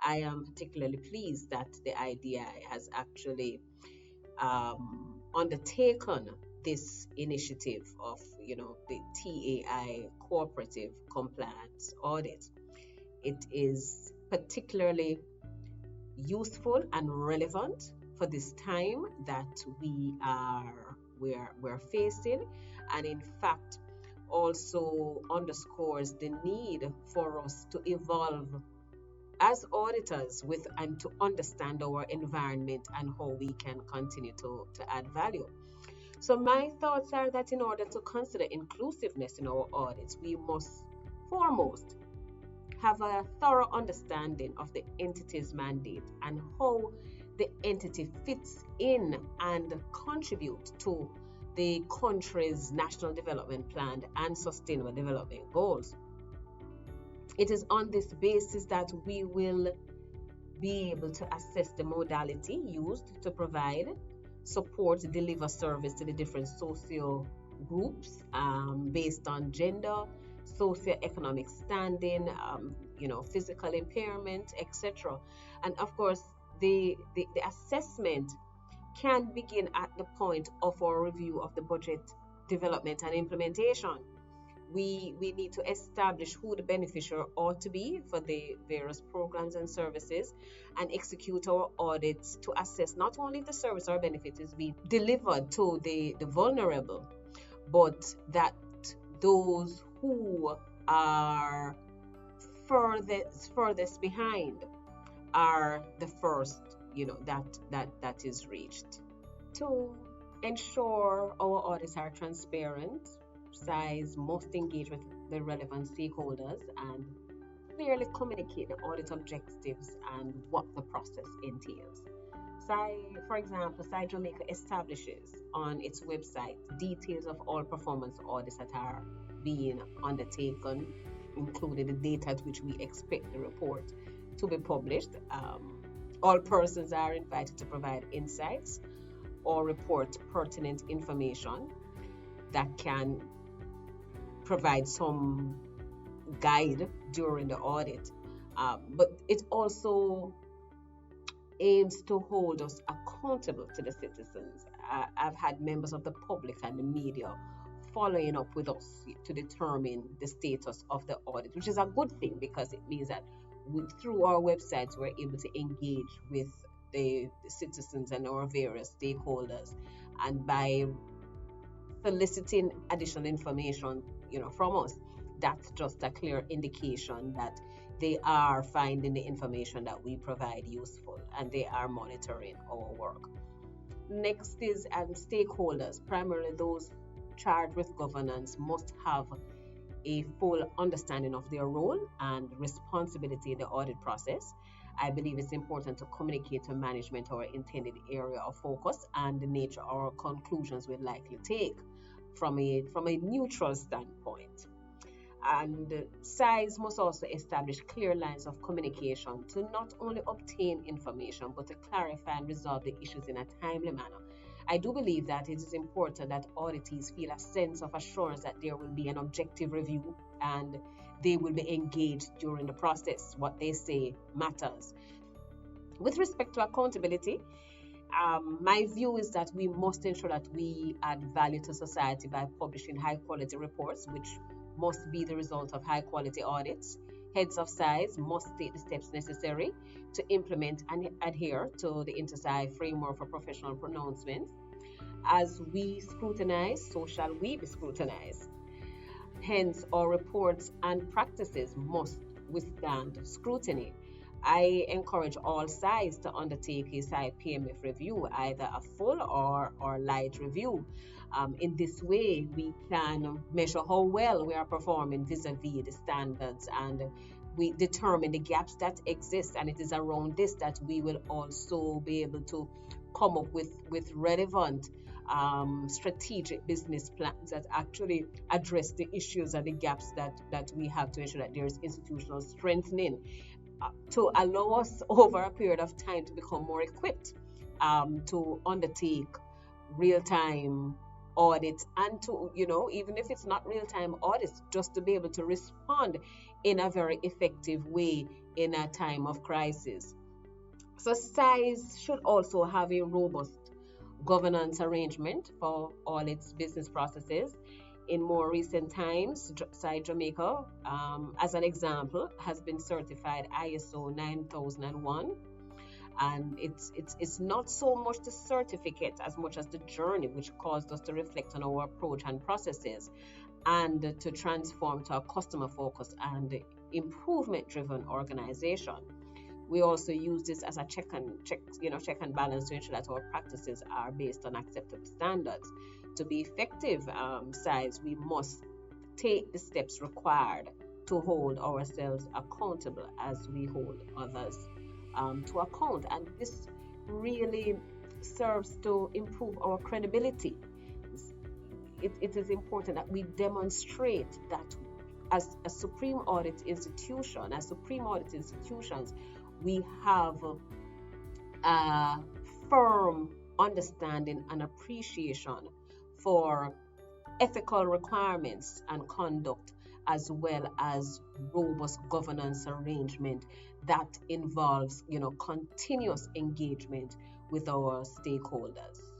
I am particularly pleased that the IDI has actually undertaken this initiative of, the TAI cooperative compliance audit. It is particularly useful and relevant for this time that we're facing, and in fact also underscores the need for us to evolve as auditors with and to understand our environment and how we can continue to add value. So my thoughts are that in order to consider inclusiveness in our audits, we must foremost have a thorough understanding of the entity's mandate and how the entity fits in and contribute to the country's national development plan and sustainable development goals. It is on this basis that we will be able to assess the modality used to provide support, deliver service to the different socio groups based on gender, socioeconomic standing, physical impairment, etc. And of course, the assessment can begin at the point of our review of the budget development and implementation. We need to establish who the beneficiary ought to be for the various programs and services and execute our audits to assess not only if the service or benefit is being delivered to the vulnerable, but that those who are furthest behind are the first, that is reached. To ensure our audits are transparent, SAIS must engage with the relevant stakeholders and clearly communicate the audit objectives and what the process entails. For example, SAI Jamaica establishes on its website details of all performance audits that are being undertaken, including the date at which we expect the report to be published. All persons are invited to provide insights or report pertinent information that can provide some guide during the audit. But it also aims to hold us accountable to the citizens. I've had members of the public and the media following up with us to determine the status of the audit, which is a good thing because it means that through our websites we're able to engage with the citizens and our various stakeholders, and by soliciting additional information, from us, that's just a clear indication that they are finding the information that we provide useful and they are monitoring our work. Next is stakeholders, primarily those charged with governance, must have a full understanding of their role and responsibility in the audit process. I believe it's important to communicate to management our intended area of focus and the nature of our conclusions we'd likely take from a neutral standpoint. And SAIS must also establish clear lines of communication to not only obtain information but to clarify and resolve the issues in a timely manner. I do believe that it is important that auditees feel a sense of assurance that there will be an objective review and they will be engaged during the process. What they say matters. With respect to accountability, my view is that we must ensure that we add value to society by publishing high quality reports, which must be the result of high quality audits. Heads of SAIS must take the steps necessary to implement and adhere to the InterSci framework for professional pronouncements. As we scrutinize, so shall we be scrutinized. Hence, our reports and practices must withstand scrutiny. I encourage all SAIs to undertake a SAI PMF review, either a full or light review. In this way, we can measure how well we are performing vis-a-vis the standards, and we determine the gaps that exist. And it is around this that we will also be able to come up with relevant strategic business plans that actually address the issues and the gaps that we have to ensure that there is institutional strengthening to allow us over a period of time to become more equipped to undertake real-time audits and to, even if it's not real-time audits, just to be able to respond in a very effective way in a time of crisis. So SAIS should also have a robust governance arrangement for all its business processes. In more recent times, SAI Jamaica, as an example, has been certified ISO 9001, and it's not so much the certificate as much as the journey which caused us to reflect on our approach and processes and to transform to a customer focused and improvement driven organization. We also use this as a check and balance to ensure that our practices are based on acceptable standards. To be effective, SAIS, we must take the steps required to hold ourselves accountable as we hold others to account. And this really serves to improve our credibility. It is important that we demonstrate that as a supreme audit institution, as supreme audit institutions, we have a firm understanding and appreciation for ethical requirements and conduct, as well as robust governance arrangement that involves continuous engagement with our stakeholders.